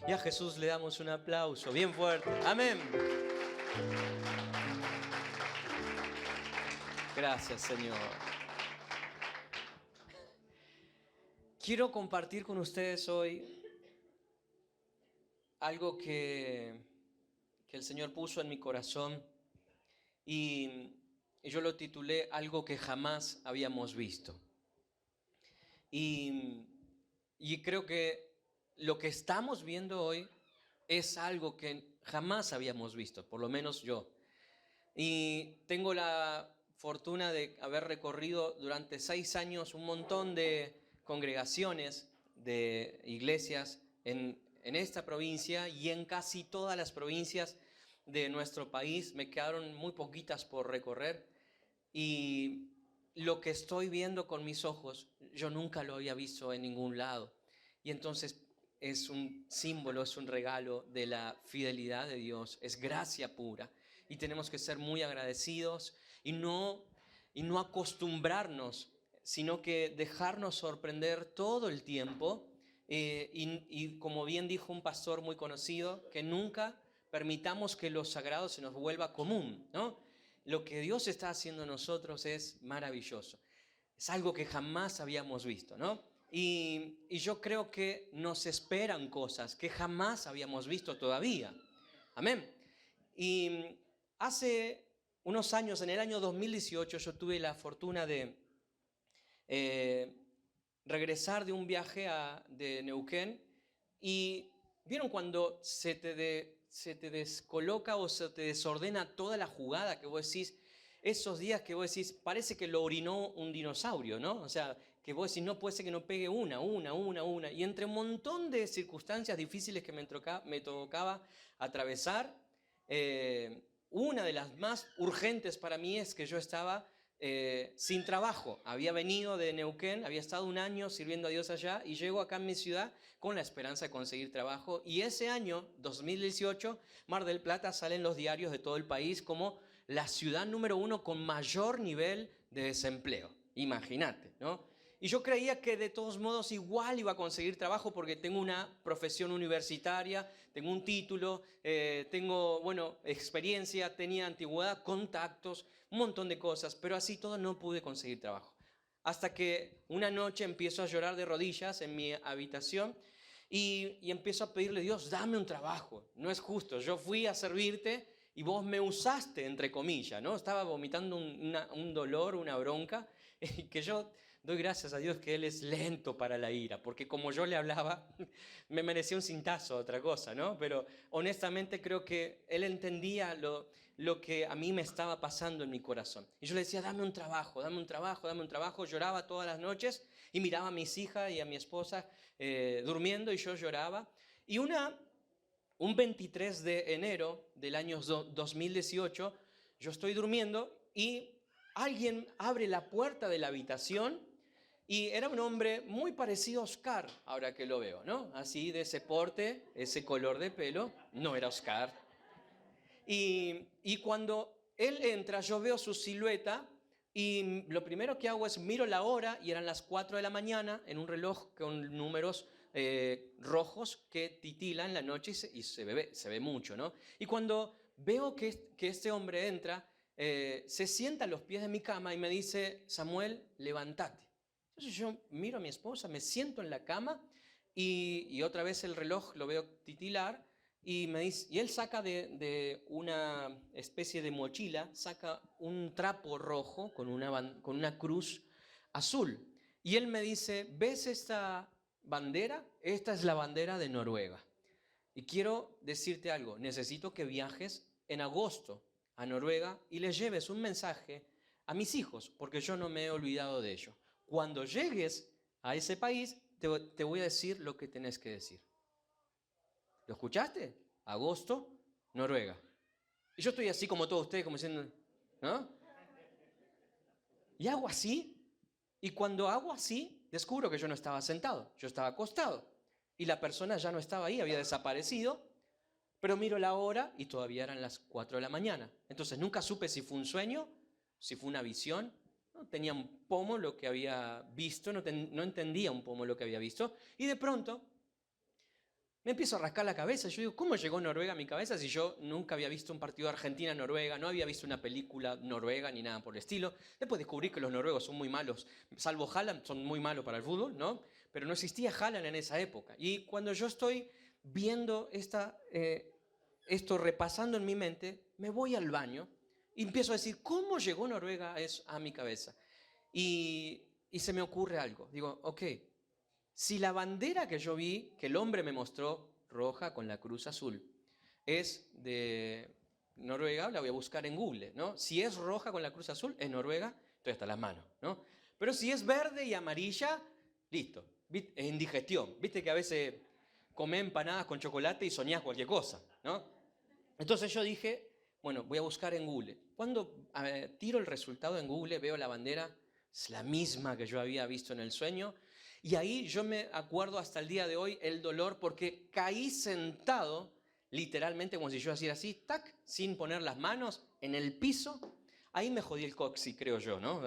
Y a Jesús le damos un aplauso bien fuerte. Amén. Gracias, Señor. Quiero compartir con ustedes hoy algo que el Señor puso en mi corazón y yo lo titulé Algo que jamás habíamos visto. Y creo que lo que estamos viendo hoy es algo que jamás habíamos visto, por lo menos yo. Y tengo la fortuna de haber recorrido durante 6 años un montón de congregaciones, de iglesias en esta provincia y en casi todas las provincias de nuestro país. Me quedaron muy poquitas por recorrer y lo que estoy viendo con mis ojos, yo nunca lo había visto en ningún lado. Y entonces es un símbolo, es un regalo de la fidelidad de Dios, es gracia pura. Y tenemos que ser muy agradecidos y no acostumbrarnos, sino que dejarnos sorprender todo el tiempo. Y como bien dijo un pastor muy conocido, que nunca permitamos que lo sagrado se nos vuelva común, ¿no? Lo que Dios está haciendo en nosotros es maravilloso. Es algo que jamás habíamos visto, ¿no? Y yo creo que nos esperan cosas que jamás habíamos visto todavía. Amén. Y hace unos años, en el año 2018, yo tuve la fortuna de regresar de un viaje de Neuquén. Y ¿vieron cuando se te descoloca o se te desordena toda la jugada que vos decís? Esos días que vos decís, parece que lo orinó un dinosaurio, ¿no? O sea, que vos decís, no puede ser que no pegue una. Y entre un montón de circunstancias difíciles que me tocaba atravesar, una de las más urgentes para mí es que yo estaba sin trabajo. Había venido de Neuquén, había estado un año sirviendo a Dios allá y llego acá en mi ciudad con la esperanza de conseguir trabajo. Y ese año, 2018, Mar del Plata sale en los diarios de todo el país como la ciudad número 1 con mayor nivel de desempleo. Imagínate, ¿no? Y yo creía que de todos modos igual iba a conseguir trabajo porque tengo una profesión universitaria, tengo un título, tengo, experiencia, tenía antigüedad, contactos, un montón de cosas, pero así todo no pude conseguir trabajo. Hasta que una noche empiezo a llorar de rodillas en mi habitación y empiezo a pedirle, Dios, dame un trabajo. No es justo, yo fui a servirte y vos me usaste, entre comillas, ¿no? Estaba vomitando un dolor, una bronca, y que yo doy gracias a Dios que Él es lento para la ira, porque como yo le hablaba, me merecía un cintazo, otra cosa, ¿no? Pero honestamente creo que Él entendía lo que a mí me estaba pasando en mi corazón. Y yo le decía, dame un trabajo, dame un trabajo, dame un trabajo. Lloraba todas las noches y miraba a mis hijas y a mi esposa durmiendo y yo lloraba. Y un 23 de enero del año 2018, yo estoy durmiendo y alguien abre la puerta de la habitación y era un hombre muy parecido a Oscar, ahora que lo veo, ¿no? Así de ese porte, ese color de pelo, no era Oscar. Y cuando él entra, yo veo su silueta y lo primero que hago es miro la hora y eran las 4 de la mañana en un reloj con números rojos que titilan la noche y se ve mucho, ¿no? Y cuando veo que este hombre entra, se sienta a los pies de mi cama y me dice, Samuel, levántate. Entonces yo miro a mi esposa, me siento en la cama y otra vez el reloj lo veo titilar. Y él saca de una especie de mochila, saca un trapo rojo con una cruz azul. Y él me dice, ¿ves esta bandera? Esta es la bandera de Noruega. Y quiero decirte algo, necesito que viajes en agosto a Noruega y les lleves un mensaje a mis hijos, porque yo no me he olvidado de ello. Cuando llegues a ese país, te voy a decir lo que tenés que decir. ¿Lo escuchaste? Agosto, Noruega. Y yo estoy así como todos ustedes, como diciendo, ¿no? Y hago así, y cuando hago así, descubro que yo no estaba sentado, yo estaba acostado. Y la persona ya no estaba ahí, había desaparecido, pero miro la hora y todavía eran las 4 de la mañana. Entonces nunca supe si fue un sueño, si fue una visión. No tenía un pomo lo que había visto, no entendía un pomo lo que había visto. Y de pronto Me empiezo a rascar la cabeza. Yo digo, ¿cómo llegó Noruega a mi cabeza si yo nunca había visto un partido de Argentina-Noruega, no había visto una película noruega ni nada por el estilo? Después descubrí que los noruegos son muy malos, salvo Haaland, son muy malos para el fútbol, ¿no? Pero no existía Haaland en esa época. Y cuando yo estoy viendo esto repasando en mi mente, me voy al baño y empiezo a decir, ¿cómo llegó Noruega a mi cabeza? Y se me ocurre algo. Digo, ok, si la bandera que yo vi, que el hombre me mostró, roja con la cruz azul, es de Noruega, la voy a buscar en Google, ¿no? Si es roja con la cruz azul, es Noruega, estoy hasta las manos, ¿no? Pero si es verde y amarilla, listo, es indigestión. Viste que a veces comés empanadas con chocolate y soñás cualquier cosa, ¿no? Entonces yo dije, bueno, voy a buscar en Google. Cuando tiro el resultado en Google, veo la bandera, es la misma que yo había visto en el sueño. Y ahí yo me acuerdo hasta el día de hoy el dolor porque caí sentado, literalmente como si yo hiciera así, tac, sin poner las manos en el piso. Ahí me jodí el coxis, creo yo, ¿no?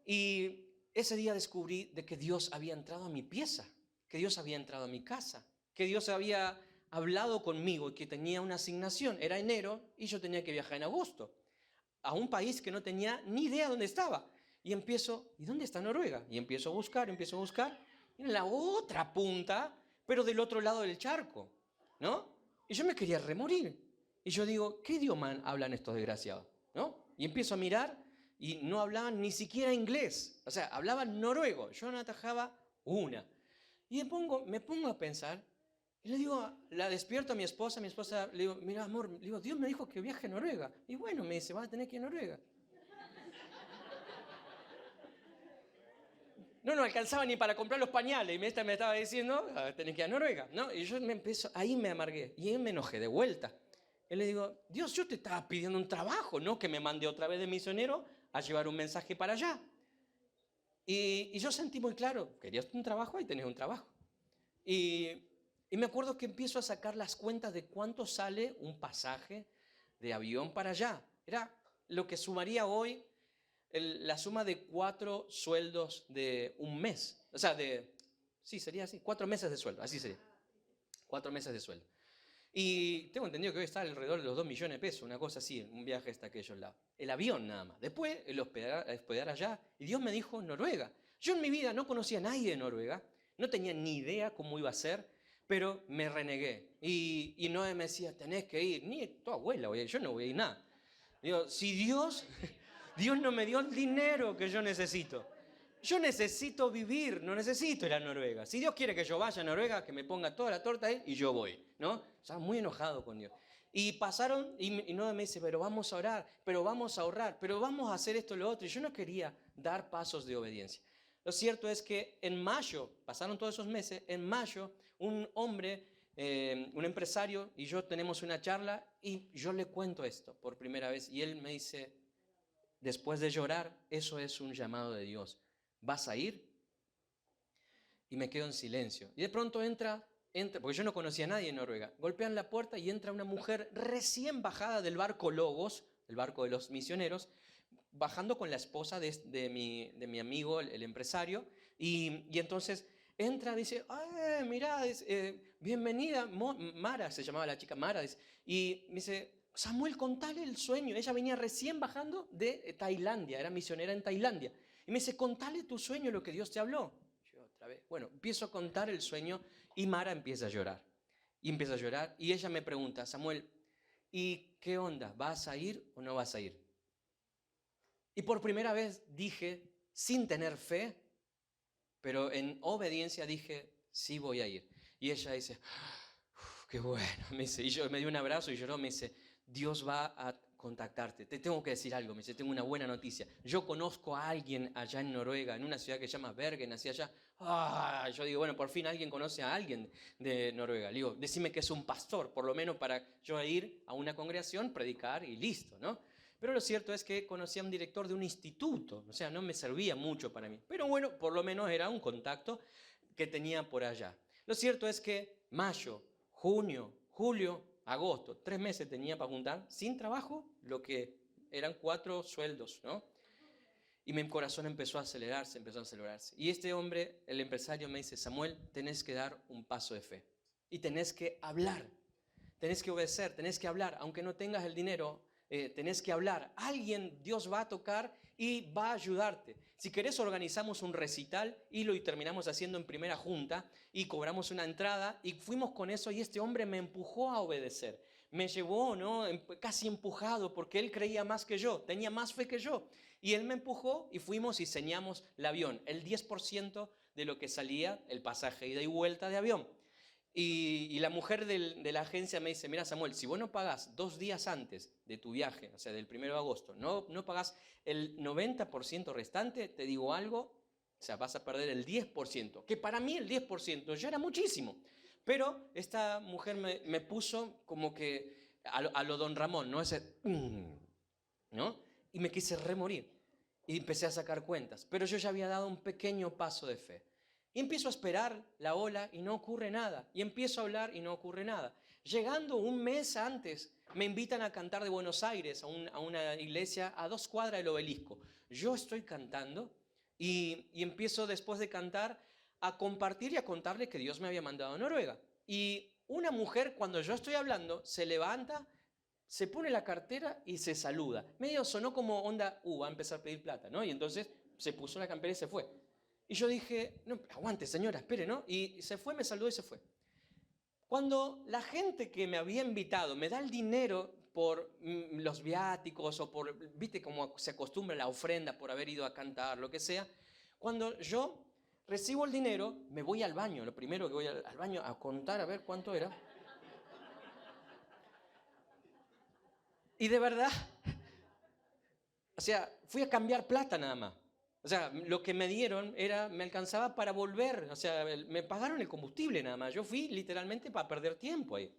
Y ese día descubrí de que Dios había entrado a mi pieza, que Dios había entrado a mi casa, que Dios había hablado conmigo y que tenía una asignación. Era enero y yo tenía que viajar en agosto a un país que no tenía ni idea dónde estaba. Y empiezo, ¿y dónde está Noruega? Y empiezo a buscar, y en la otra punta, pero del otro lado del charco, ¿no? Y yo me quería remorir. Y yo digo, ¿qué idioma hablan estos desgraciados? ¿No? Y empiezo a mirar y no hablaban ni siquiera inglés. O sea, hablaban noruego. Yo no atajaba una. Y me pongo a pensar, y le digo, la despierto a mi esposa le digo, mira amor, le digo, Dios me dijo que viaje a Noruega. Y bueno, me dice, vas a tener que ir a Noruega. No alcanzaba ni para comprar los pañales. Y esta me estaba diciendo, tenés que ir a Noruega, ¿no? Y yo ahí me amargué. Y ahí me enojé de vuelta. Y le digo, Dios, yo te estaba pidiendo un trabajo, ¿no? Que me mande otra vez de misionero a llevar un mensaje para allá. Y yo sentí muy claro, querías un trabajo, ahí tenés un trabajo. Y me acuerdo que empiezo a sacar las cuentas de cuánto sale un pasaje de avión para allá. Era lo que sumaría hoy la suma de 4 sueldos de un mes. O sea, sí, sería así, 4 meses de sueldo, así sería. 4 meses de sueldo. Y tengo entendido que hoy está alrededor de los 2 millones de pesos, una cosa así, un viaje hasta aquellos lados. El avión nada más. Después el hospedar allá. Y Dios me dijo Noruega. Yo en mi vida no conocía a nadie de Noruega, no tenía ni idea cómo iba a ser, pero me renegué. Y Noé me decía, tenés que ir, ni tu abuela, yo no voy a ir nada. Digo, si Dios no me dio el dinero que yo necesito. Yo necesito vivir, no necesito ir a Noruega. Si Dios quiere que yo vaya a Noruega, que me ponga toda la torta ahí y yo voy, ¿no? Estaba muy enojado con Dios. Y pasaron, y Noé me dice, pero vamos a orar, pero vamos a ahorrar, pero vamos a hacer esto y lo otro. Y yo no quería dar pasos de obediencia. Lo cierto es que en mayo, pasaron todos esos meses, en mayo, un hombre, un empresario y yo tenemos una charla y yo le cuento esto por primera vez. Y él me dice, después de llorar, eso es un llamado de Dios. ¿Vas a ir? Y me quedo en silencio. Y de pronto entra, porque yo no conocía a nadie en Noruega, golpean la puerta y entra una mujer recién bajada del barco Logos, el barco de los misioneros, bajando con la esposa de mi amigo, el empresario, y entonces entra, dice, mirá, bienvenida, Mara, se llamaba la chica Mara, y me dice, Samuel, contale el sueño. Ella venía recién bajando de Tailandia, era misionera en Tailandia. Y me dice, contale tu sueño, lo que Dios te habló. Yo otra vez, bueno, empiezo a contar el sueño y Mara empieza a llorar. Y ella me pregunta, Samuel, ¿y qué onda? ¿Vas a ir o no vas a ir? Y por primera vez dije, sin tener fe, pero en obediencia dije, sí voy a ir. Y ella dice, qué bueno, me dice, y yo me dio un abrazo y lloró, me dice, Dios va a contactarte. Te tengo que decir algo, me dice, tengo una buena noticia. Yo conozco a alguien allá en Noruega, en una ciudad que se llama Bergen, hacia allá. Yo digo, bueno, por fin alguien conoce a alguien de Noruega. Le digo, decime que es un pastor, por lo menos para yo ir a una congregación, predicar y listo, ¿no? Pero lo cierto es que conocí a un director de un instituto, o sea, no me servía mucho para mí. Pero bueno, por lo menos era un contacto que tenía por allá. Lo cierto es que mayo, junio, julio, agosto, 3 meses tenía para juntar sin trabajo lo que eran 4 sueldos, ¿no? Y mi corazón empezó a acelerarse. Y este hombre, el empresario, me dice, Samuel, tenés que dar un paso de fe. y tenés que hablar. Tenés que obedecer, tenés que hablar. Aunque no tengas el dinero, tenés que hablar. Alguien, Dios va a tocar y va a ayudarte. Si querés, organizamos un recital y lo terminamos haciendo en primera junta y cobramos una entrada y fuimos con eso y este hombre me empujó a obedecer. Me llevó, ¿no? Casi empujado porque él creía más que yo, tenía más fe que yo. Y él me empujó y fuimos y señamos el avión, el 10% de lo que salía el pasaje ida y vuelta de avión. Y la mujer de la agencia me dice, mira Samuel, si vos no pagás 2 días antes de tu viaje, o sea, del 1 de agosto, no pagás el 90% restante, te digo algo, o sea, vas a perder el 10%, que para mí el 10% ya era muchísimo. Pero esta mujer me puso como que a lo Don Ramón, ¿no? Ese, ¿no? Y me quise remorir. Y empecé a sacar cuentas. Pero yo ya había dado un pequeño paso de fe. Y empiezo a esperar la ola y no ocurre nada. Y empiezo a hablar y no ocurre nada. Llegando un mes antes, me invitan a cantar de Buenos Aires a una iglesia a 2 cuadras del Obelisco. Yo estoy cantando y empiezo después de cantar a compartir y a contarle que Dios me había mandado a Noruega. Y una mujer, cuando yo estoy hablando, se levanta, se pone la cartera y se saluda. Medio sonó como onda, va a empezar a pedir plata, ¿no? Y entonces se puso la campera y se fue. Y yo dije, no, aguante señora, espere, ¿no? Y se fue, me saludó y se fue. Cuando la gente que me había invitado me da el dinero por los viáticos o por, viste cómo se acostumbra la ofrenda por haber ido a cantar, lo que sea, cuando yo recibo el dinero, me voy al baño, lo primero que voy al baño a contar a ver cuánto era. Y de verdad, o sea, fui a cambiar plata nada más. O sea, lo que me dieron me alcanzaba para volver. O sea, me pagaron el combustible nada más. Yo fui literalmente para perder tiempo ahí.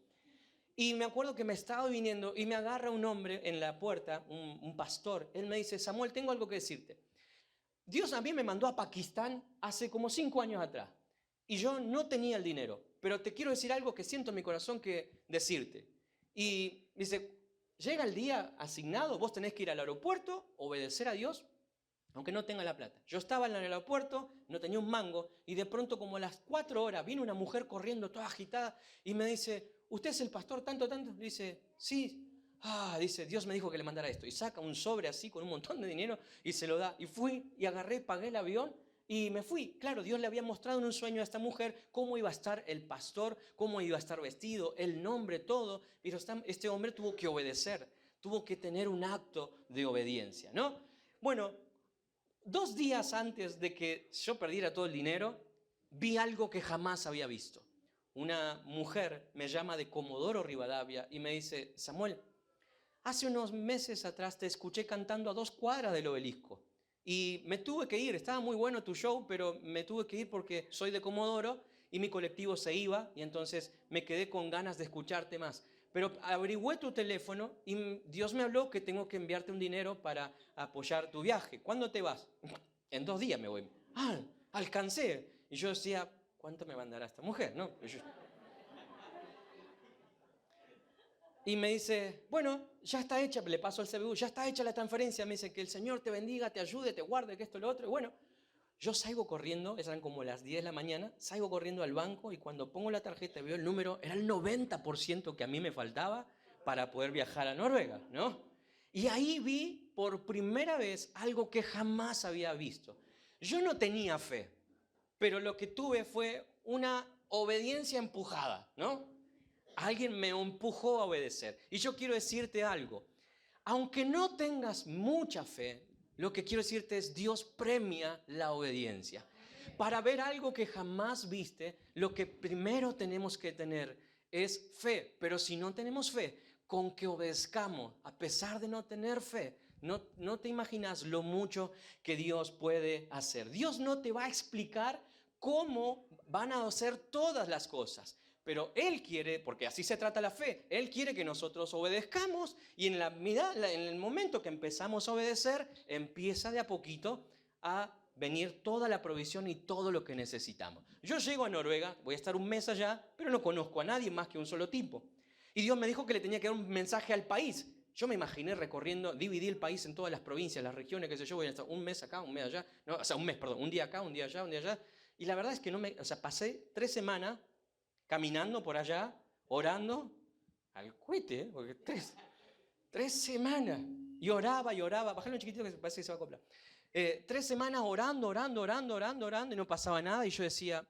Y me acuerdo que me estaba viniendo y me agarra un hombre en la puerta, un pastor. Él me dice, Samuel, tengo algo que decirte. Dios a mí me mandó a Pakistán hace como 5 años atrás. Y yo no tenía el dinero. Pero te quiero decir algo que siento en mi corazón que decirte. Y dice, llega el día asignado, vos tenés que ir al aeropuerto, obedecer a Dios, aunque no tenga la plata. Yo estaba en el aeropuerto, no tenía un mango, y de pronto como a las 4 horas vino una mujer corriendo toda agitada y me dice, ¿usted es el pastor tanto? Dice, sí. Dice, Dios me dijo que le mandara esto. Y saca un sobre así con un montón de dinero y se lo da. Y fui y agarré, pagué el avión y me fui. Claro, Dios le había mostrado en un sueño a esta mujer cómo iba a estar el pastor, cómo iba a estar vestido, el nombre, todo. Pero este hombre tuvo que obedecer, tuvo que tener un acto de obediencia, ¿no? Bueno, 2 días antes de que yo perdiera todo el dinero, vi algo que jamás había visto. Una mujer me llama de Comodoro Rivadavia y me dice, Samuel, hace unos meses atrás te escuché cantando a 2 cuadras del Obelisco y me tuve que ir, estaba muy bueno tu show, pero me tuve que ir porque soy de Comodoro y mi colectivo se iba y entonces me quedé con ganas de escucharte más. Pero averigüé tu teléfono y Dios me habló que tengo que enviarte un dinero para apoyar tu viaje. ¿Cuándo te vas? En 2 días me voy. Alcancé. Y yo decía, ¿cuánto me mandará esta mujer? ¿No? Y me dice, bueno, ya está hecha, le paso el CBU, ya está hecha la transferencia. Me dice que el Señor te bendiga, te ayude, te guarde, que esto, lo otro. Y bueno, yo salgo corriendo, eran como las 10 de la mañana, salgo corriendo al banco y cuando pongo la tarjeta y veo el número, era el 90% que a mí me faltaba para poder viajar a Noruega, ¿no? Y ahí vi por primera vez algo que jamás había visto. Yo no tenía fe, pero lo que tuve fue una obediencia empujada, ¿no? Alguien me empujó a obedecer. Y yo quiero decirte algo. Aunque no tengas mucha fe, lo que quiero decirte es Dios premia la obediencia. Para ver algo que jamás viste, lo que primero tenemos que tener es fe. Pero si no tenemos fe, con que obedezcamos, a pesar de no tener fe, no te imaginas lo mucho que Dios puede hacer. Dios no te va a explicar cómo van a hacer todas las cosas. Pero Él quiere, porque así se trata la fe, Él quiere que nosotros obedezcamos y en el momento que empezamos a obedecer, empieza de a poquito a venir toda la provisión y todo lo que necesitamos. Yo llego a Noruega, voy a estar un mes allá, pero no conozco a nadie más que un solo tipo. Y Dios me dijo que le tenía que dar un mensaje al país. Yo me imaginé recorriendo, dividí el país en todas las provincias, las regiones, qué sé yo, voy a estar un mes acá, un mes allá, un día acá, un día allá, un día allá. Y la verdad es que pasé 3 semanas caminando por allá, orando, al cohete, porque 3 semanas. Y oraba, bájale un chiquitito que parece que se va a acoplar. 3 semanas orando, y no pasaba nada. Y yo decía,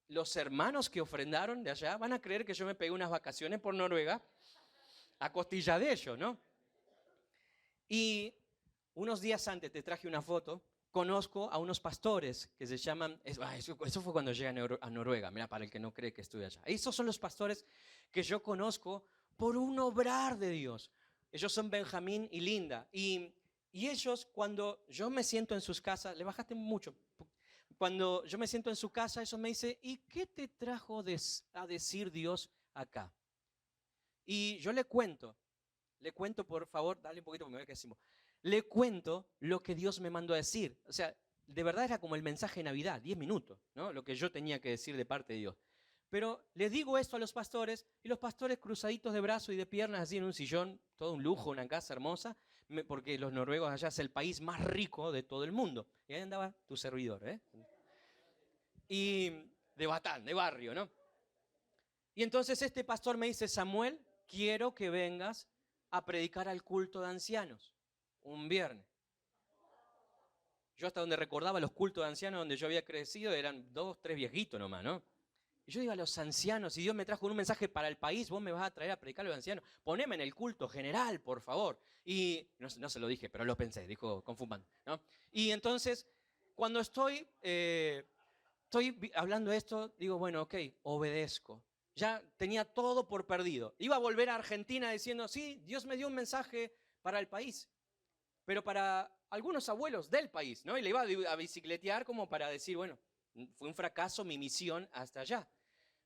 los hermanos que ofrendaron de allá van a creer que yo me pegué unas vacaciones por Noruega a costilla de ellos, ¿no? Y unos días antes te traje una foto. Conozco a unos pastores que se llaman, eso fue cuando llegué a Noruega, mira, para el que no cree que estuve allá. Esos son los pastores que yo conozco por un obrar de Dios. Ellos son Benjamín y Linda. Y ellos, cuando yo me siento en sus casas, le bajaste mucho. Cuando yo me siento en su casa, ellos me dicen, ¿y qué te trajo a decir Dios acá? Y yo le cuento, por favor, dale un poquito porque me voy a quedar sin voz. Le cuento lo que Dios me mandó a decir. O sea, de verdad era como el mensaje de Navidad, 10 minutos, ¿no? Lo que yo tenía que decir de parte de Dios. Pero les digo esto a los pastores, y los pastores cruzaditos de brazos y de piernas, así en un sillón, todo un lujo, una casa hermosa, porque los noruegos allá es el país más rico de todo el mundo. Y ahí andaba tu servidor, ¿eh? Y de Batán, de barrio, ¿no? Y entonces este pastor me dice, Samuel, quiero que vengas a predicar al culto de ancianos, un viernes. Yo hasta donde recordaba los cultos de ancianos donde yo había crecido eran 2, 3 viejitos nomás, ¿no? Y yo digo a los ancianos, si Dios me trajo un mensaje para el país, vos me vas a traer a predicar a los ancianos, poneme en el culto general, por favor. Y no se lo dije, pero lo pensé, dijo confumando, ¿no? Y entonces, cuando estoy hablando de esto, digo, bueno, ok, obedezco. Ya tenía todo por perdido. Iba a volver a Argentina diciendo, sí, Dios me dio un mensaje para el país, pero para algunos abuelos del país, ¿no? Y le iba a bicicletear como para decir, bueno, fue un fracaso mi misión hasta allá.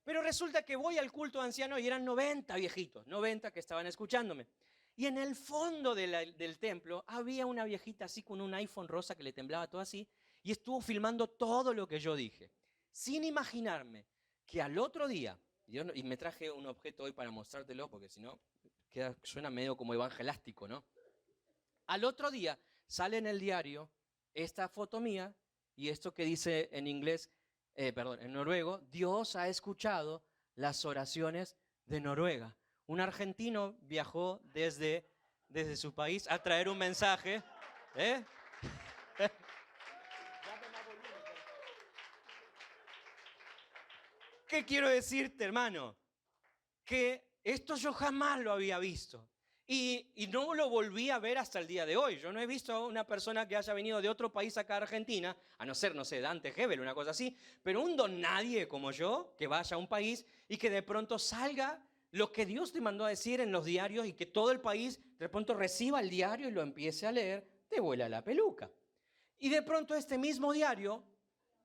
Pero resulta que voy al culto de ancianos y eran 90 viejitos, 90 que estaban escuchándome. Y en el fondo del templo había una viejita así con un iPhone rosa que le temblaba todo así y estuvo filmando todo lo que yo dije, sin imaginarme que al otro día, y me traje un objeto hoy para mostrártelo porque si no suena medio como evangelástico, ¿no? Al otro día sale en el diario esta foto mía y esto que dice en inglés, en noruego, Dios ha escuchado las oraciones de Noruega. Un argentino viajó desde su país a traer un mensaje. ¿Qué quiero decirte, hermano? Que esto yo jamás lo había visto. Y no lo volví a ver hasta el día de hoy. Yo no he visto a una persona que haya venido de otro país acá a Argentina, a no ser, no sé, Dante Hebel, una cosa así, pero un don nadie como yo, que vaya a un país y que de pronto salga lo que Dios te mandó a decir en los diarios y que todo el país de pronto reciba el diario y lo empiece a leer, te vuela la peluca. Y de pronto este mismo diario,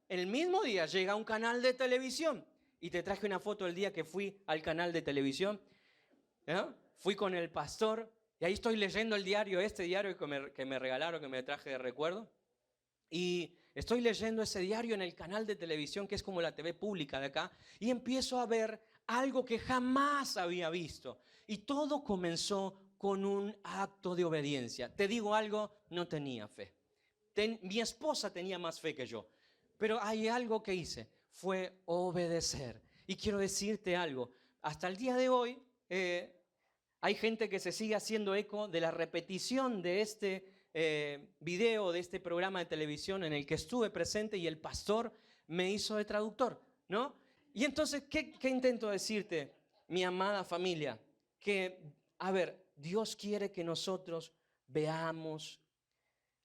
el mismo día llega a un canal de televisión. Y te traje una foto el día que fui al canal de televisión. Fui con el pastor y ahí estoy leyendo el diario, este diario que me regalaron, que me traje de recuerdo. Y estoy leyendo ese diario en el canal de televisión, que es como la TV pública de acá, y empiezo a ver algo que jamás había visto. Y todo comenzó con un acto de obediencia. Te digo algo, no tenía fe. Mi esposa tenía más fe que yo. Pero hay algo que hice, fue obedecer. Y quiero decirte algo, hasta el día de hoy hay gente que se sigue haciendo eco de la repetición de este video, de este programa de televisión en el que estuve presente y el pastor me hizo de traductor, ¿no? Y entonces, ¿qué intento decirte, mi amada familia? Que, a ver, Dios quiere que nosotros veamos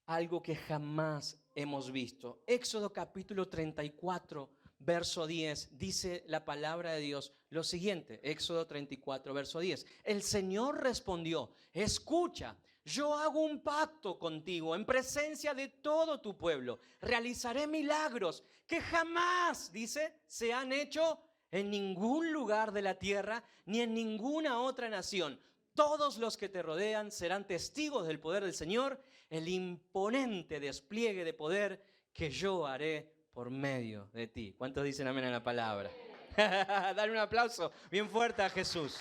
algo que jamás hemos visto. Éxodo capítulo 34, verso 10, dice la palabra de Dios lo siguiente. Éxodo 34, verso 10. El Señor respondió, escucha, yo hago un pacto contigo en presencia de todo tu pueblo. Realizaré milagros que jamás, dice, se han hecho en ningún lugar de la tierra ni en ninguna otra nación. Todos los que te rodean serán testigos del poder del Señor, el imponente despliegue de poder que yo haré por medio de ti. ¿Cuántos dicen amén a la palabra? Dale un aplauso bien fuerte a Jesús.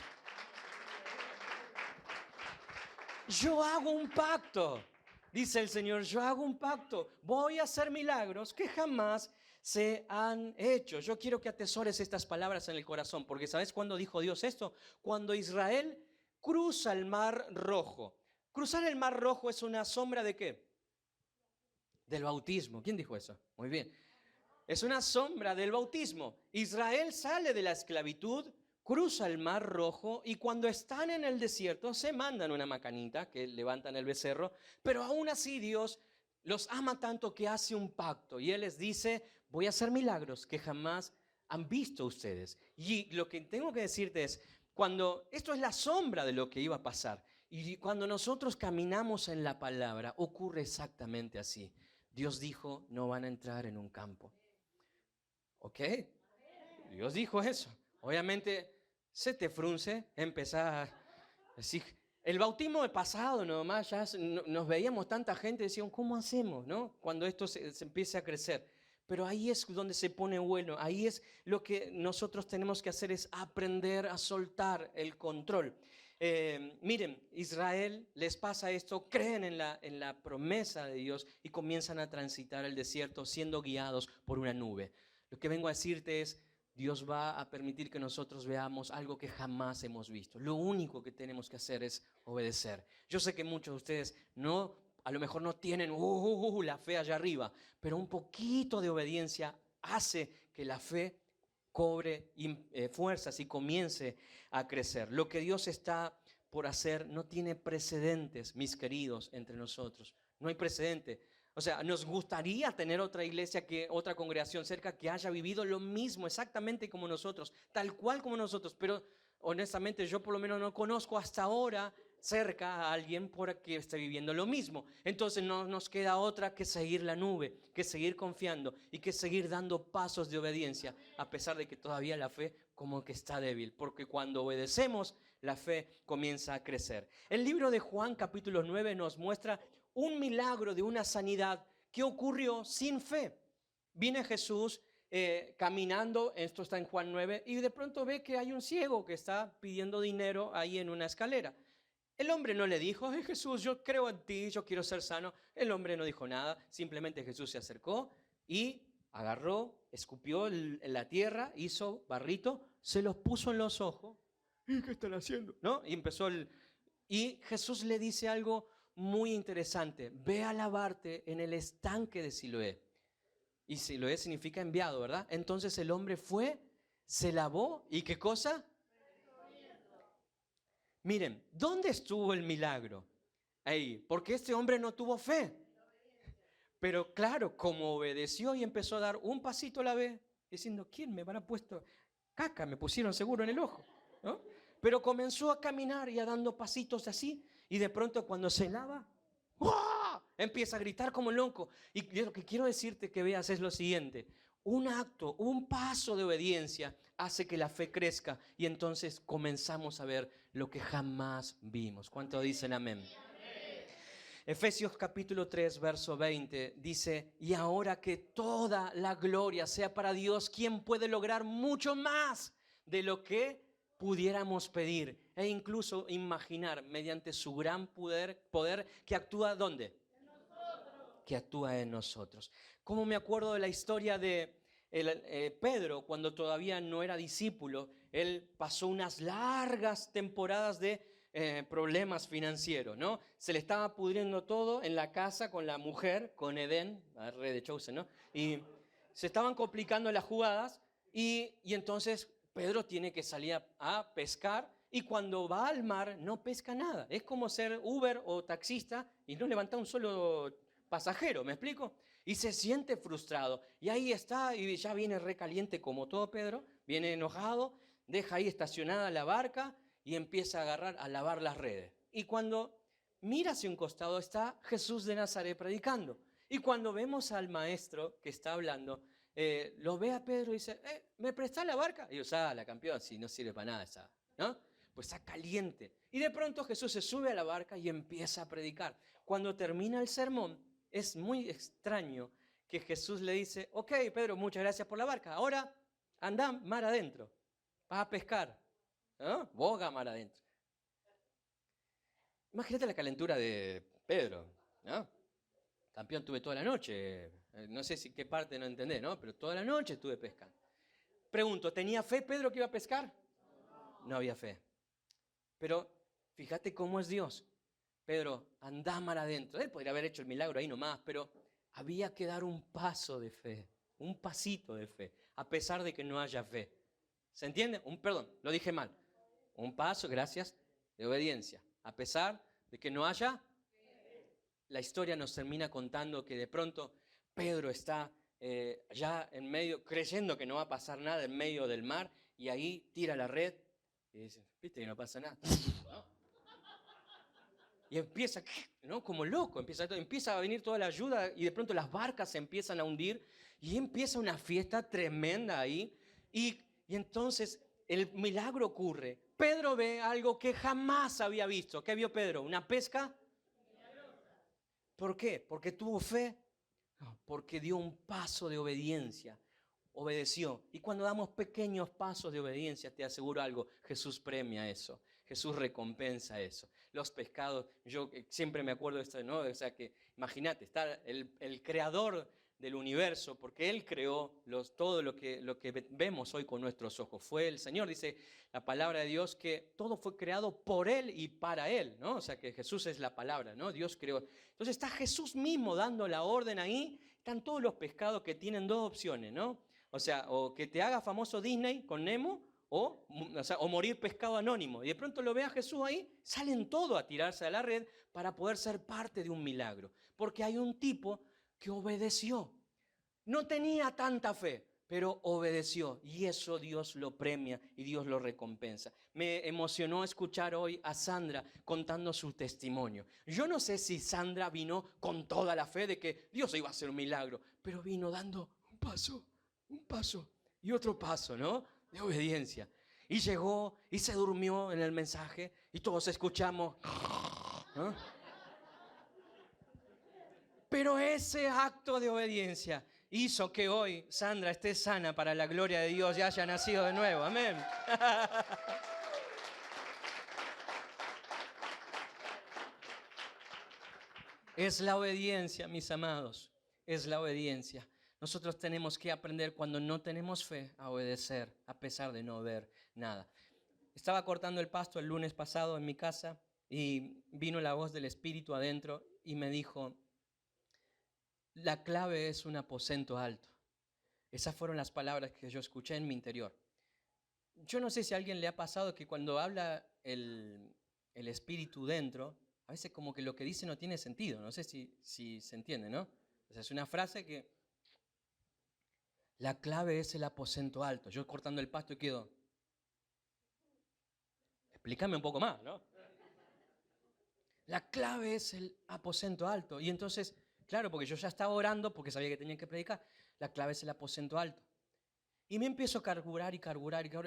Yo hago un pacto, dice el Señor, yo hago un pacto. Voy a hacer milagros que jamás se han hecho. Yo quiero que atesores estas palabras en el corazón, porque ¿sabes cuándo dijo Dios esto? Cuando Israel cruza el Mar Rojo. Cruzar el Mar Rojo es una sombra ¿de qué? Del bautismo. ¿Quién dijo eso? Muy bien. Es una sombra del bautismo. Israel sale de la esclavitud, cruza el Mar Rojo y cuando están en el desierto se mandan una macanita que levantan el becerro, pero aún así Dios los ama tanto que hace un pacto y Él les dice, voy a hacer milagros que jamás han visto ustedes. Y lo que tengo que decirte es, cuando esto es la sombra de lo que iba a pasar y cuando nosotros caminamos en la palabra, ocurre exactamente así. Dios dijo, no van a entrar en un campo. ¿Ok? Dios dijo eso. Obviamente se te frunce, empezás a decir, el bautismo de pasado nomás, ya nos veíamos tanta gente, decían, ¿cómo hacemos? ¿No? Cuando esto se empiece a crecer. Pero ahí es donde se pone bueno, ahí es lo que nosotros tenemos que hacer, es aprender a soltar el control. Miren, Israel les pasa esto, creen en la promesa de Dios y comienzan a transitar el desierto siendo guiados por una nube. Lo que vengo a decirte es, Dios va a permitir que nosotros veamos algo que jamás hemos visto. Lo único que tenemos que hacer es obedecer. Yo sé que muchos de ustedes a lo mejor no tienen la fe allá arriba, pero un poquito de obediencia hace que la fe cobre fuerzas y comience a crecer. Lo que Dios está por hacer no tiene precedentes, mis queridos, entre nosotros. No hay precedente. O sea, nos gustaría tener otra iglesia, otra congregación cerca que haya vivido lo mismo exactamente como nosotros, tal cual como nosotros, pero honestamente yo por lo menos no conozco hasta ahora cerca a alguien por que esté viviendo lo mismo. Entonces no nos queda otra que seguir la nube, que seguir confiando y que seguir dando pasos de obediencia, a pesar de que todavía la fe como que está débil, porque cuando obedecemos la fe comienza a crecer. El libro de Juan capítulo 9 nos muestra un milagro de una sanidad que ocurrió sin fe. Viene Jesús caminando, esto está en Juan 9, y de pronto ve que hay un ciego que está pidiendo dinero ahí en una escalera. El hombre no le dijo, Jesús, yo creo en ti, yo quiero ser sano. El hombre no dijo nada, simplemente Jesús se acercó y agarró, escupió la tierra, hizo barrito, se los puso en los ojos. ¿Y qué están haciendo? ¿No? Y Jesús le dice algo muy interesante. Ve a lavarte en el estanque de Siloé. Y Siloé significa enviado, ¿verdad? Entonces el hombre fue, se lavó y ¿qué cosa? Miren, ¿dónde estuvo el milagro? Ahí, porque este hombre no tuvo fe. Pero claro, como obedeció y empezó a dar un pasito a la vez, diciendo, ¿quién me habrá puesto caca? Me pusieron seguro en el ojo, ¿no? Pero comenzó a caminar y a dando pasitos así, y de pronto cuando se lava, ¡guau!, empieza a gritar como loco. Y lo que quiero decirte que veas es lo siguiente: un acto, un paso de obediencia hace que la fe crezca y entonces comenzamos a ver lo que jamás vimos. ¿Cuánto dicen amén? Efesios capítulo 3, verso 20 dice, y ahora que toda la gloria sea para Dios, quien puede lograr mucho más de lo que pudiéramos pedir e incluso imaginar mediante su gran poder que actúa ¿dónde? Que actúa en nosotros. Como me acuerdo de la historia de Pedro, cuando todavía no era discípulo, él pasó unas largas temporadas de problemas financieros, ¿no? Se le estaba pudriendo todo en la casa con la mujer, con Edén, la red de Chosen, ¿no? Y se estaban complicando las jugadas y entonces Pedro tiene que salir a pescar y cuando va al mar no pesca nada. Es como ser Uber o taxista y no levanta un solo pasajero, ¿me explico? Y se siente frustrado. Y ahí está, y ya viene recaliente como todo Pedro, viene enojado, deja ahí estacionada la barca y empieza a agarrar, a lavar las redes. Y cuando mira hacia un costado está Jesús de Nazaret predicando. Y cuando vemos al maestro que está hablando, lo ve a Pedro y dice, ¿me prestás la barca? Y yo, la campeón, si no sirve para nada esa, ¿no? Pues está caliente. Y de pronto Jesús se sube a la barca y empieza a predicar. Cuando termina el sermón, es muy extraño que Jesús le dice, ok, Pedro, muchas gracias por la barca. Ahora anda mar adentro, vas a pescar, ¿no? Boga mar adentro. Imagínate la calentura de Pedro, ¿no? Campeón, tuve toda la noche No sé si qué parte no entendés, ¿no? Pero toda la noche estuve pescando. Pregunto, ¿tenía fe Pedro que iba a pescar? No había fe. Pero fíjate cómo es Dios. Pedro, andá mar adentro. Él podría haber hecho el milagro ahí nomás, pero había que dar un paso de fe, un pasito de fe, a pesar de que no haya fe. ¿Se entiende? Perdón, lo dije mal. Un paso, gracias, de obediencia. A pesar de que no haya, la historia nos termina contando que de pronto Pedro está ya en medio, creyendo que no va a pasar nada en medio del mar, y ahí tira la red y dice, viste que no pasa nada. ¿No? Y empieza, ¿no? Como loco, empieza a venir toda la ayuda y de pronto las barcas se empiezan a hundir y empieza una fiesta tremenda ahí. Y entonces el milagro ocurre. Pedro ve algo que jamás había visto. ¿Qué vio Pedro? ¿Una pesca? ¿Por qué? ¿Porque tuvo fe? No, porque dio un paso de obediencia. Obedeció. Y cuando damos pequeños pasos de obediencia, te aseguro algo, Jesús premia eso. Jesús recompensa eso. Los pescados, yo siempre me acuerdo de esto, ¿no? O sea que, imagínate, está el creador del universo, porque Él creó todo lo que vemos hoy con nuestros ojos. Fue el Señor, dice la palabra de Dios, que todo fue creado por Él y para Él, ¿no? O sea que Jesús es la palabra, ¿no? Dios creó. Entonces está Jesús mismo dando la orden ahí. Están todos los pescados que tienen dos opciones, ¿no? O sea, o que te haga famoso Disney con Nemo, o morir pescado anónimo. Y de pronto lo ve a Jesús ahí, salen todos a tirarse a la red para poder ser parte de un milagro. Porque hay un tipo que obedeció. No tenía tanta fe, pero obedeció. Y eso Dios lo premia y Dios lo recompensa. Me emocionó escuchar hoy a Sandra contando su testimonio. Yo no sé si Sandra vino con toda la fe de que Dios iba a hacer un milagro, pero vino dando un paso y otro paso, ¿no? De obediencia. Y llegó y se durmió en el mensaje y todos escuchamos, ¿no? Pero ese acto de obediencia hizo que hoy Sandra esté sana para la gloria de Dios y haya nacido de nuevo. Amén. Es la obediencia, mis amados. Es la obediencia. Nosotros tenemos que aprender cuando no tenemos fe a obedecer a pesar de no ver nada. Estaba cortando el pasto el lunes pasado en mi casa y vino la voz del Espíritu adentro y me dijo, la clave es un aposento alto. Esas fueron las palabras que yo escuché en mi interior. Yo no sé si a alguien le ha pasado que cuando habla el Espíritu dentro, a veces como que lo que dice no tiene sentido. No sé si se entiende, ¿no? O sea, es una frase que la clave es el aposento alto. Yo cortando el pasto y quedo, explícame un poco más, ¿no? La clave es el aposento alto. Y entonces, claro, porque yo ya estaba orando porque sabía que tenía que predicar. La clave es el aposento alto. Y me empiezo a carburar.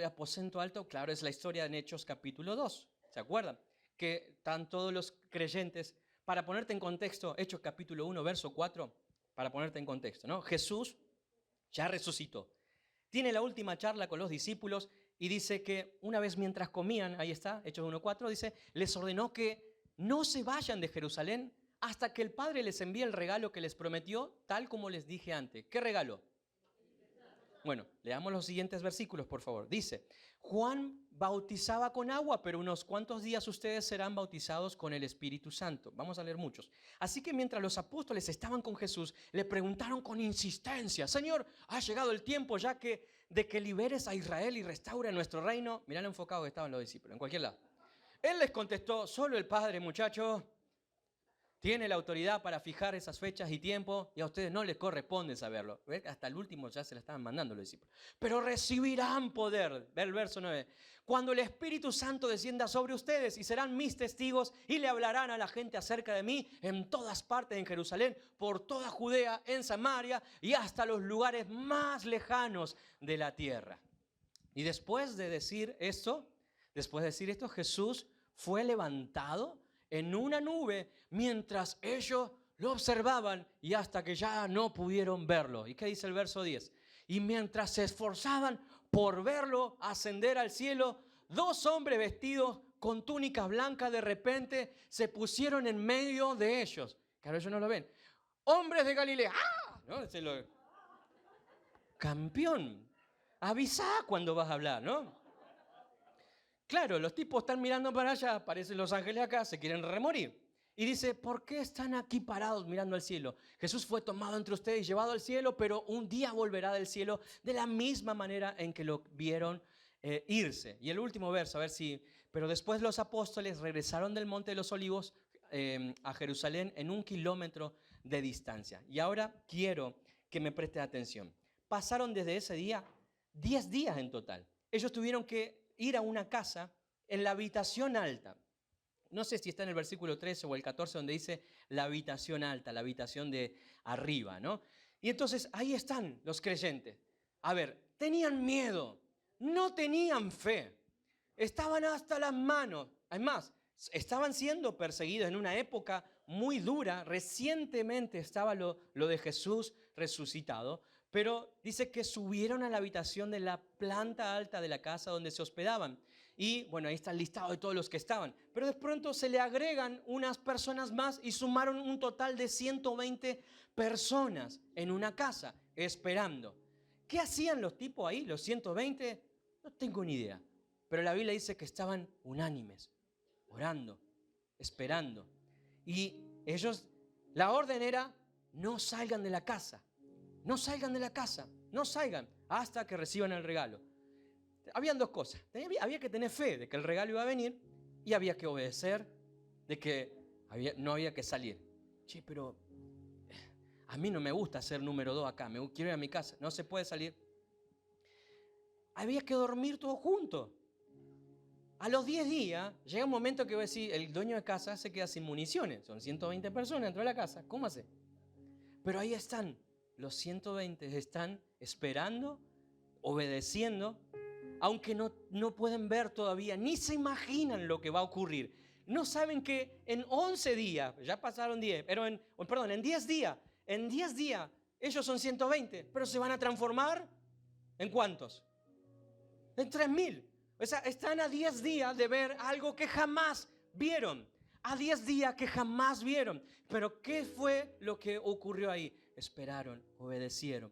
Aposento alto, claro, es la historia en Hechos capítulo 2. ¿Se acuerdan? Que están todos los creyentes. Para ponerte en contexto, Hechos capítulo 1, verso 4, para ponerte en contexto, ¿no? Jesús ya resucitó. Tiene la última charla con los discípulos y dice que una vez mientras comían, ahí está, Hechos 1:4, dice, les ordenó que no se vayan de Jerusalén hasta que el Padre les envíe el regalo que les prometió, tal como les dije antes. ¿Qué regalo? Bueno, leamos los siguientes versículos, por favor. Dice, Juan bautizaba con agua, pero unos cuantos días ustedes serán bautizados con el Espíritu Santo. Vamos a leer muchos. Así que mientras los apóstoles estaban con Jesús, le preguntaron con insistencia, Señor, ha llegado el tiempo ya de que liberes a Israel y restaure nuestro reino. Mirá lo enfocado que estaban los discípulos, en cualquier lado. Él les contestó, solo el Padre, muchachos, tiene la autoridad para fijar esas fechas y tiempos y a ustedes no les corresponde saberlo. ¿Ves? Hasta el último ya se la estaban mandando los discípulos. Pero recibirán poder, ve el verso 9, cuando el Espíritu Santo descienda sobre ustedes y serán mis testigos y le hablarán a la gente acerca de mí en todas partes en Jerusalén, por toda Judea, en Samaria y hasta los lugares más lejanos de la tierra. Y después de decir esto, Jesús fue levantado en una nube mientras ellos lo observaban y hasta que ya no pudieron verlo. ¿Y qué dice el verso 10? Y mientras se esforzaban por verlo ascender al cielo, dos hombres vestidos con túnicas blancas de repente se pusieron en medio de ellos. Claro, ellos no lo ven. Hombres de Galilea, ¡ah! ¿no? Campeón, avisa cuando vas a hablar, ¿no? Claro, los tipos están mirando para allá, aparecen los ángeles acá, se quieren remorir. Y dice, ¿por qué están aquí parados mirando al cielo? Jesús fue tomado entre ustedes y llevado al cielo, pero un día volverá del cielo de la misma manera en que lo vieron irse. Y el último verso, a ver si... Pero después los apóstoles regresaron del Monte de los Olivos a Jerusalén en 1 kilómetro de distancia. Y ahora quiero que me preste atención. Pasaron desde ese día 10 días en total. Ellos tuvieron que ir a una casa en la habitación alta. No sé si está en el versículo 13 o el 14 donde dice la habitación alta, la habitación de arriba, ¿no? Y entonces ahí están los creyentes. A ver, tenían miedo, no tenían fe, estaban hasta las manos. Además, estaban siendo perseguidos en una época muy dura. Recientemente estaba lo de Jesús resucitado. Pero dice que subieron a la habitación de la planta alta de la casa donde se hospedaban. Y bueno, ahí está el listado de todos los que estaban. Pero de pronto se le agregan unas personas más y sumaron un total de 120 personas en una casa esperando. ¿Qué hacían los tipos ahí, los 120? No tengo ni idea. Pero la Biblia dice que estaban unánimes, orando, esperando. Y ellos, la orden era, no salgan de la casa. No salgan de la casa, no salgan hasta que reciban el regalo. Habían dos cosas. Había que tener fe de que el regalo iba a venir y había que obedecer de que no había que salir. Che, pero a mí no me gusta ser número 2 acá, quiero ir a mi casa, no se puede salir. Había que dormir todos juntos. A los 10 días llega un momento que voy a decir, el dueño de casa se queda sin municiones. Son 120 personas dentro de la casa, ¿cómo hace? Pero ahí están. Los 120 están esperando, obedeciendo, aunque no pueden ver todavía, ni se imaginan lo que va a ocurrir. No saben que en 11 días, ya pasaron 10, pero en 10 días, ellos son 120, pero se van a transformar ¿en cuántos? En 3,000. O sea, están a 10 días de ver algo que jamás vieron. A 10 días que jamás vieron. Pero ¿qué fue lo que ocurrió ahí? Esperaron, obedecieron.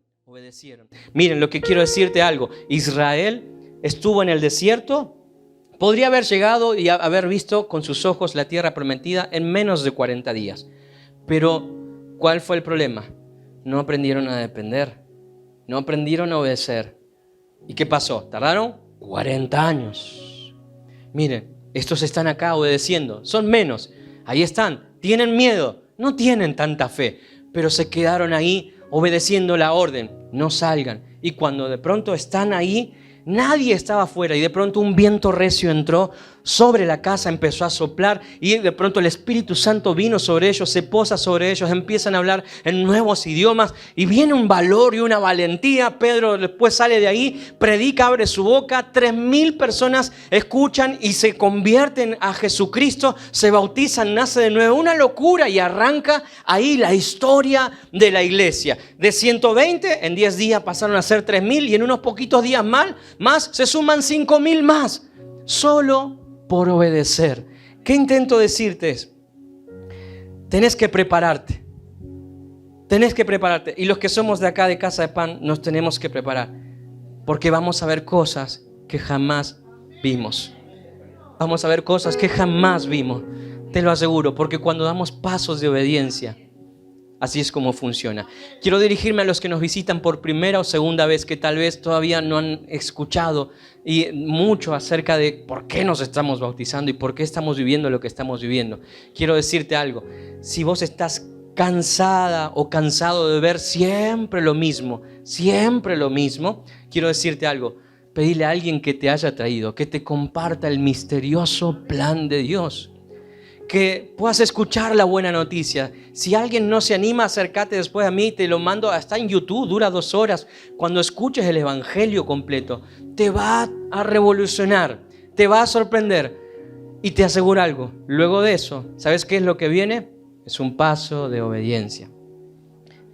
Miren, lo que quiero decirte algo. Israel estuvo en el desierto. Podría haber llegado y haber visto con sus ojos la tierra prometida en menos de 40 días. Pero, ¿cuál fue el problema? No aprendieron a depender. No aprendieron a obedecer. ¿Y qué pasó? Tardaron 40 años. Miren, estos están acá obedeciendo. Son menos. Ahí están. Tienen miedo. No tienen tanta fe. Pero se quedaron ahí obedeciendo la orden. No salgan. Y cuando de pronto están ahí, nadie estaba afuera. Y de pronto un viento recio entró sobre la casa, empezó a soplar. Y de pronto el Espíritu Santo vino sobre ellos, se posa sobre ellos. Empiezan a hablar en nuevos idiomas. Y viene un valor y una valentía. Pedro después sale de ahí, predica, abre su boca. 3,000 personas escuchan y se convierten a Jesucristo. Se bautizan, nace de nuevo. Una locura, y arranca ahí la historia de la iglesia. De 120, en 10 días pasaron a ser 3,000. Y en unos poquitos días más se suman 5,000 más. Solo por obedecer. ¿Qué intento decirte? Es, tenés que prepararte. Y los que somos de acá de Casa de Pan nos tenemos que preparar. Porque vamos a ver cosas que jamás vimos. Te lo aseguro, porque cuando damos pasos de obediencia, así es como funciona. Quiero dirigirme a los que nos visitan por primera o segunda vez, que tal vez todavía no han escuchado y mucho acerca de por qué nos estamos bautizando y por qué estamos viviendo lo que estamos viviendo. Quiero decirte algo. Si vos estás cansada o cansado de ver siempre lo mismo, quiero decirte algo. Pedile a alguien que te haya traído, que te comparta el misterioso plan de Dios. Que puedas escuchar la buena noticia. Si alguien no se anima, acércate después a mí, te lo mando, hasta en YouTube, dura 2 horas. Cuando escuches el evangelio completo, te va a revolucionar, te va a sorprender. Y te aseguro algo, luego de eso, ¿sabes qué es lo que viene? Es un paso de obediencia.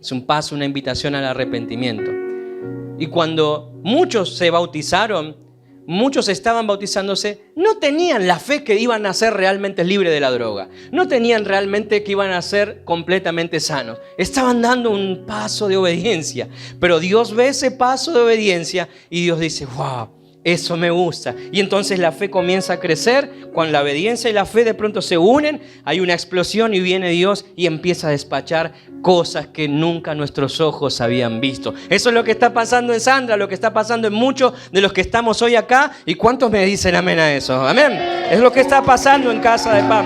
Es un paso, una invitación al arrepentimiento. Y cuando muchos se bautizaron, muchos estaban bautizándose, no tenían la fe que iban a ser realmente libres de la droga. No tenían realmente que iban a ser completamente sanos. Estaban dando un paso de obediencia. Pero Dios ve ese paso de obediencia y Dios dice, wow, eso me gusta. Y entonces la fe comienza a crecer. Cuando la obediencia y la fe de pronto se unen, hay una explosión y viene Dios y empieza a despachar cosas que nunca nuestros ojos habían visto. Eso es lo que está pasando en Sandra, lo que está pasando en muchos de los que estamos hoy acá. ¿Y cuántos me dicen amén a eso? Amén. Es lo que está pasando en Casa de Pan.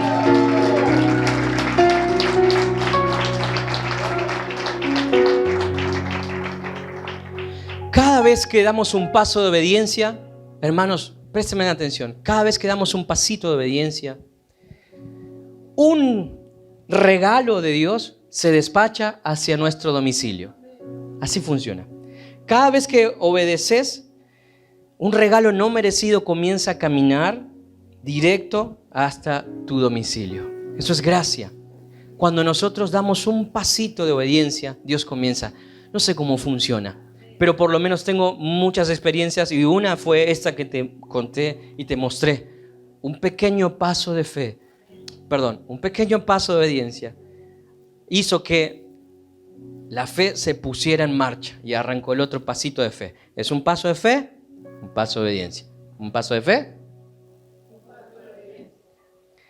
Cada vez que damos un paso de obediencia, hermanos, préstenme atención, cada vez que damos un pasito de obediencia, un regalo de Dios se despacha hacia nuestro domicilio. Así funciona. Cada vez que obedeces, un regalo no merecido comienza a caminar directo hasta tu domicilio. Eso es gracia. Cuando nosotros damos un pasito de obediencia, Dios comienza. No sé cómo funciona, pero por lo menos tengo muchas experiencias y una fue esta que te conté y te mostré. Un pequeño paso de fe, un pequeño paso de obediencia hizo que la fe se pusiera en marcha y arrancó el otro pasito de fe. ¿Es un paso de fe? Un paso de obediencia. ¿Un paso de fe?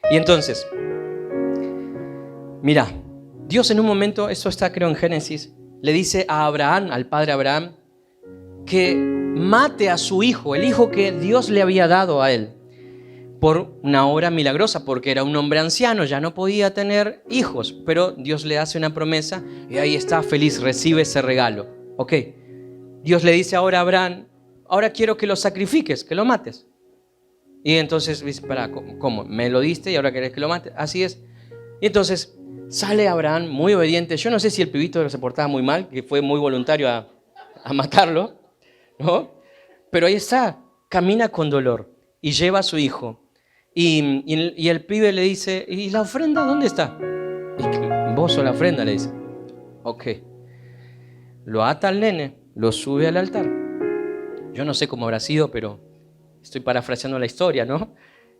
Y entonces, mira, Dios en un momento, esto está creo en Génesis, le dice a Abraham, al padre Abraham, que mate a su hijo, el hijo que Dios le había dado a él, por una obra milagrosa, porque era un hombre anciano, ya no podía tener hijos, pero Dios le hace una promesa y ahí está feliz, recibe ese regalo. Ok, Dios le dice ahora a Abraham, ahora quiero que lo sacrifiques, que lo mates. Y entonces dice, para, ¿cómo? Me lo diste y ahora querés que lo mate. Así es. Y entonces sale Abraham muy obediente. Yo no sé si el pibito se portaba muy mal, que fue muy voluntario a matarlo, ¿no? Pero ahí está, camina con dolor y lleva a su hijo. Y el pibe le dice, ¿y la ofrenda dónde está? Y vos sos la ofrenda, le dice. Ok. Lo ata al nene, lo sube al altar. Yo no sé cómo habrá sido, pero estoy parafraseando la historia, ¿no?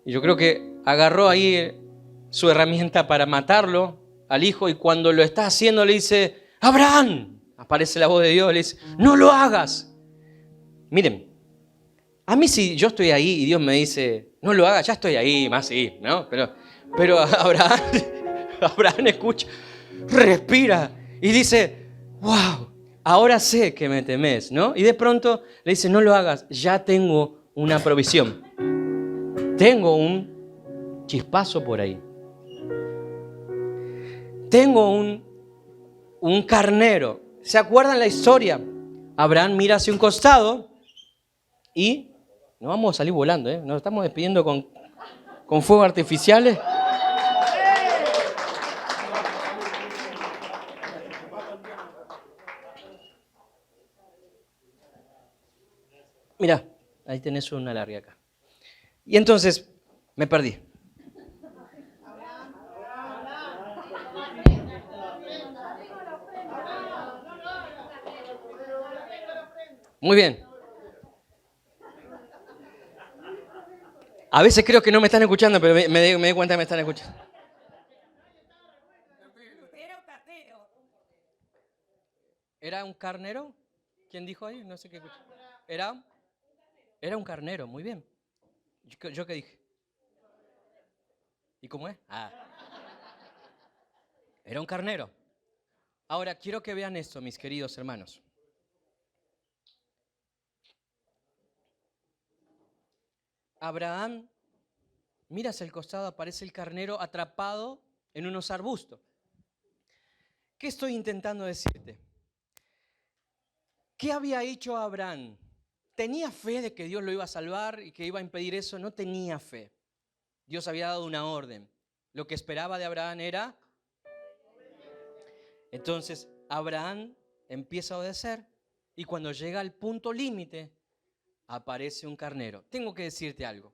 Y yo creo que agarró ahí su herramienta para matarlo al hijo y cuando lo está haciendo le dice, Abraham, aparece la voz de Dios, le dice, no lo hagas. Miren, a mí si yo estoy ahí y Dios me dice, no lo hagas, ya estoy ahí, más sí, ¿no? Pero Abraham escucha, respira y dice, wow, ahora sé que me temes, ¿no? Y de pronto le dice, no lo hagas, ya tengo una provisión. Tengo un chispazo por ahí. Tengo un carnero. ¿Se acuerdan la historia? Abraham mira hacia un costado y no vamos a salir volando, ¿eh? Nos estamos despidiendo con fuegos artificiales. Mira, ahí tenés una larga acá. Y entonces me perdí. Muy bien. A veces creo que no me están escuchando, pero me doy cuenta que me están escuchando. ¿Era un carnero? ¿Quién dijo ahí? No sé qué escuché. Era un carnero, muy bien. ¿Yo qué dije? ¿Y cómo es? Era un carnero. Ahora, quiero que vean esto, mis queridos hermanos. Abraham, mira hacia el costado, aparece el carnero atrapado en unos arbustos. ¿Qué estoy intentando decirte? ¿Qué había hecho Abraham? ¿Tenía fe de que Dios lo iba a salvar y que iba a impedir eso? No tenía fe. Dios había dado una orden. Lo que esperaba de Abraham era... Entonces Abraham empieza a obedecer y cuando llega al punto límite aparece un carnero. Tengo que decirte algo,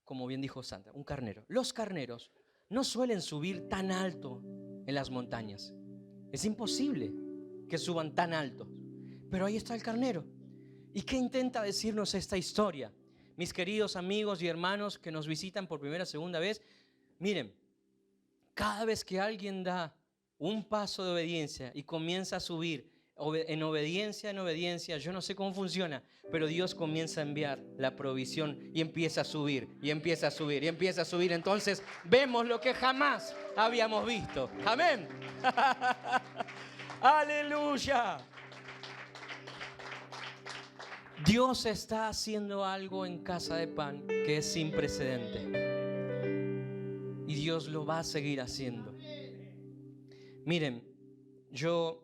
como bien dijo Sandra, un carnero. Los carneros no suelen subir tan alto en las montañas. Es imposible que suban tan alto. Pero ahí está el carnero. ¿Y qué intenta decirnos esta historia? mis queridos amigos y hermanos que nos visitan por primera o segunda vez, miren, cada vez que alguien da un paso de obediencia y comienza a subir en obediencia, yo no sé cómo funciona, pero Dios comienza a enviar la provisión y empieza a subir, y empieza a subir, y empieza a subir. Entonces vemos lo que jamás habíamos visto. Amén. Aleluya. Dios está haciendo algo en Casa de Pan que es sin precedente. Y Dios lo va a seguir haciendo. Miren, yo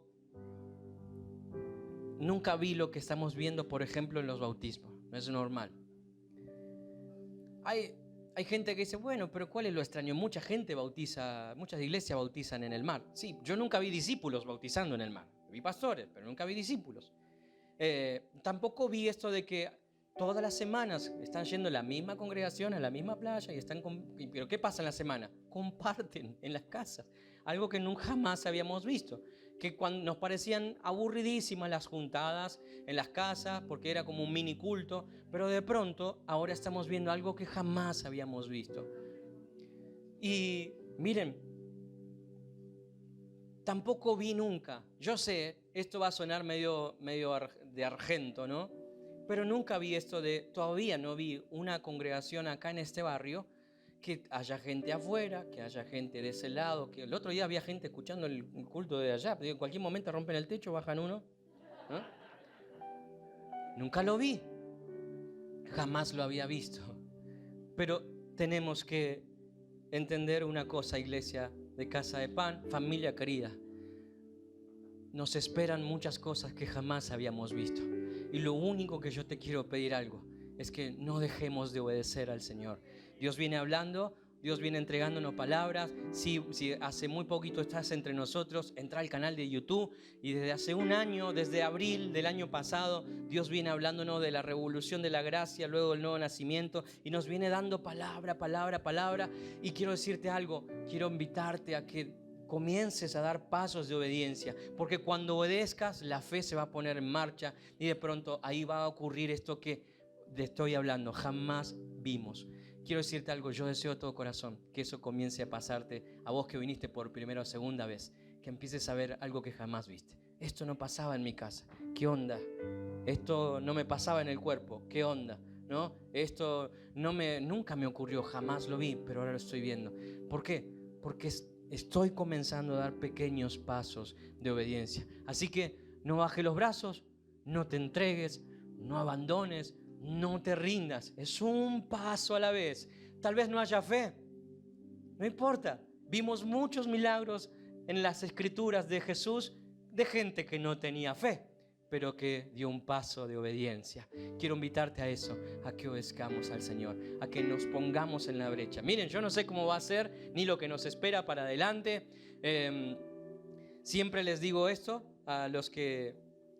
nunca vi lo que estamos viendo, por ejemplo, en los bautismos. No es normal. Hay gente que dice, bueno, pero ¿cuál es lo extraño? Mucha gente bautiza, muchas iglesias bautizan en el mar. Sí, yo nunca vi discípulos bautizando en el mar. Vi pastores, pero nunca vi discípulos. Tampoco vi esto de que todas las semanas están yendo a la misma congregación, a la misma playa y están pero ¿qué pasa en la semana? Comparten en las casas, algo que nunca jamás habíamos visto, que cuando nos parecían aburridísimas las juntadas en las casas porque era como un mini culto, pero de pronto ahora estamos viendo algo que jamás habíamos visto. Y miren, tampoco vi nunca, yo sé, esto va a sonar medio de Argento, ¿no? Pero nunca vi esto todavía no vi una congregación acá en este barrio que haya gente afuera, que haya gente de ese lado, que el otro día había gente escuchando el culto de allá, en cualquier momento rompen el techo, bajan uno, ¿no? Nunca lo vi, jamás lo había visto, pero tenemos que entender una cosa, iglesia de Casa de Pan, familia querida, nos esperan muchas cosas que jamás habíamos visto. Y lo único que yo te quiero pedir algo es que no dejemos de obedecer al Señor. Dios viene hablando, Dios viene entregándonos palabras. Si hace muy poquito estás entre nosotros, entra al canal de YouTube y desde hace un año, desde abril del año pasado, Dios viene hablándonos de la revolución de la gracia, luego del nuevo nacimiento y nos viene dando palabra. Y quiero decirte algo, quiero invitarte a que comiences a dar pasos de obediencia, porque cuando obedezcas la fe se va a poner en marcha y de pronto ahí va a ocurrir esto que te estoy hablando, jamás vimos. Quiero decirte algo, yo deseo de todo corazón que eso comience a pasarte a vos que viniste por primera o segunda vez, que empieces a ver algo que jamás viste. Esto no pasaba en mi casa, ¿qué onda? Esto no me pasaba en el cuerpo, ¿qué onda? ¿No? Esto nunca me ocurrió, jamás lo vi, pero ahora lo estoy viendo. ¿Por qué? Porque estoy comenzando a dar pequeños pasos de obediencia. Así que no bajes los brazos, no te entregues, no abandones, no te rindas. Es un paso a la vez. Tal vez no haya fe, no importa. Vimos muchos milagros en las escrituras de Jesús de gente que no tenía fe, pero que dio un paso de obediencia. Quiero invitarte a eso, a que obedezcamos al Señor, a que nos pongamos en la brecha. Miren, yo no sé cómo va a ser, ni lo que nos espera para adelante. Siempre les digo esto a los que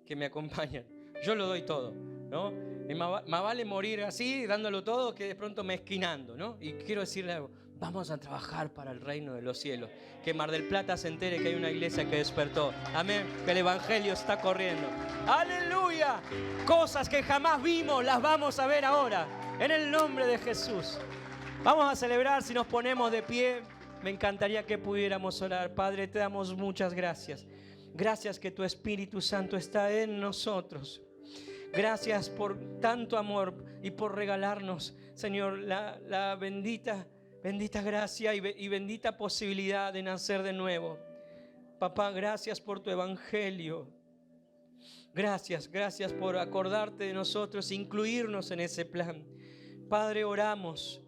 me acompañan. Yo lo doy todo, ¿no? Más vale morir así, dándolo todo, que de pronto mezquinando, ¿no? Y quiero decirle algo, vamos a trabajar para el reino de los cielos. Que Mar del Plata se entere que hay una iglesia que despertó. Amén, que el evangelio está corriendo. ¡Aleluya! Cosas que jamás vimos, las vamos a ver ahora, en el nombre de Jesús. Vamos a celebrar si nos ponemos de pie. Me encantaría que pudiéramos orar. Padre, te damos muchas gracias. Gracias que tu Espíritu Santo está en nosotros. Gracias por tanto amor y por regalarnos, Señor, la bendita gracia y bendita posibilidad de nacer de nuevo. Papá, gracias por tu evangelio. Gracias por acordarte de nosotros, incluirnos en ese plan. Padre, oramos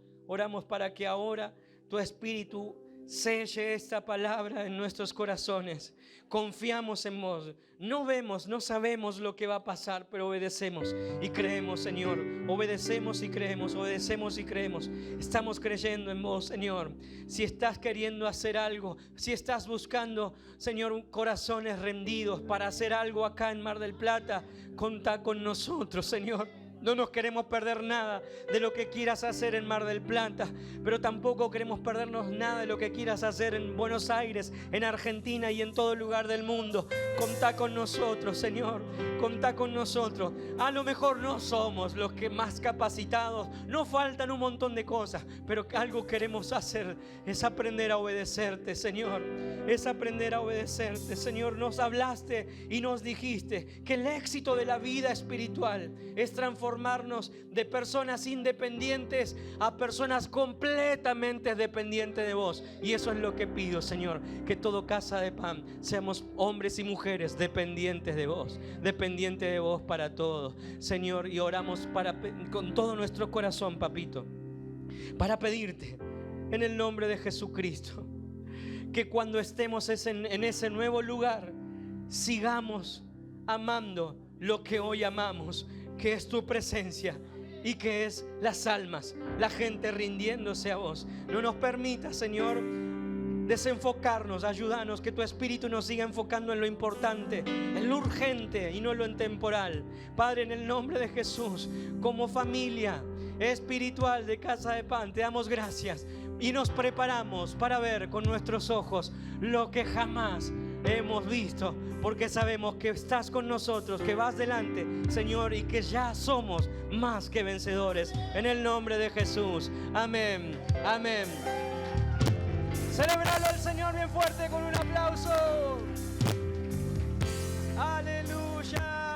para que ahora tu Espíritu selle esta palabra en nuestros corazones. Confiamos en vos. No vemos, no sabemos lo que va a pasar, pero obedecemos y creemos, Señor. Obedecemos y creemos, obedecemos y creemos. Estamos creyendo en vos, Señor. Si estás queriendo hacer algo, si estás buscando, Señor, corazones rendidos para hacer algo acá en Mar del Plata, contá con nosotros, Señor. No nos queremos perder nada de lo que quieras hacer en Mar del Plata, pero tampoco queremos perdernos nada de lo que quieras hacer en Buenos Aires, en Argentina y en todo lugar del mundo. Contá con nosotros, Señor. contá con nosotros. A lo mejor no somos los que más capacitados, nos faltan un montón de cosas, pero algo queremos hacer, es aprender a obedecerte, Señor. Es aprender a obedecerte, Señor. Nos hablaste y nos dijiste que el éxito de la vida espiritual es transformarnos de personas independientes a personas completamente dependientes de vos. Y eso es lo que pido, Señor, que todo Casa de Pan seamos hombres y mujeres dependientes de vos, dependientes de vos para todo, Señor. Y oramos con todo nuestro corazón, papito, para pedirte en el nombre de Jesucristo que cuando estemos en ese nuevo lugar sigamos amando lo que hoy amamos, que es tu presencia y que es las almas, la gente rindiéndose a vos. No nos permita, Señor, desenfocarnos. Ayúdanos que tu Espíritu nos siga enfocando en lo importante, en lo urgente y no en lo temporal. Padre, en el nombre de Jesús, como familia espiritual de Casa de Pan, te damos gracias y nos preparamos para ver con nuestros ojos lo que jamás hemos visto, porque sabemos que estás con nosotros, que vas delante, Señor, y que ya somos más que vencedores. En el nombre de Jesús. Amén. Amén. Celebralo al Señor bien fuerte con un aplauso. Aleluya.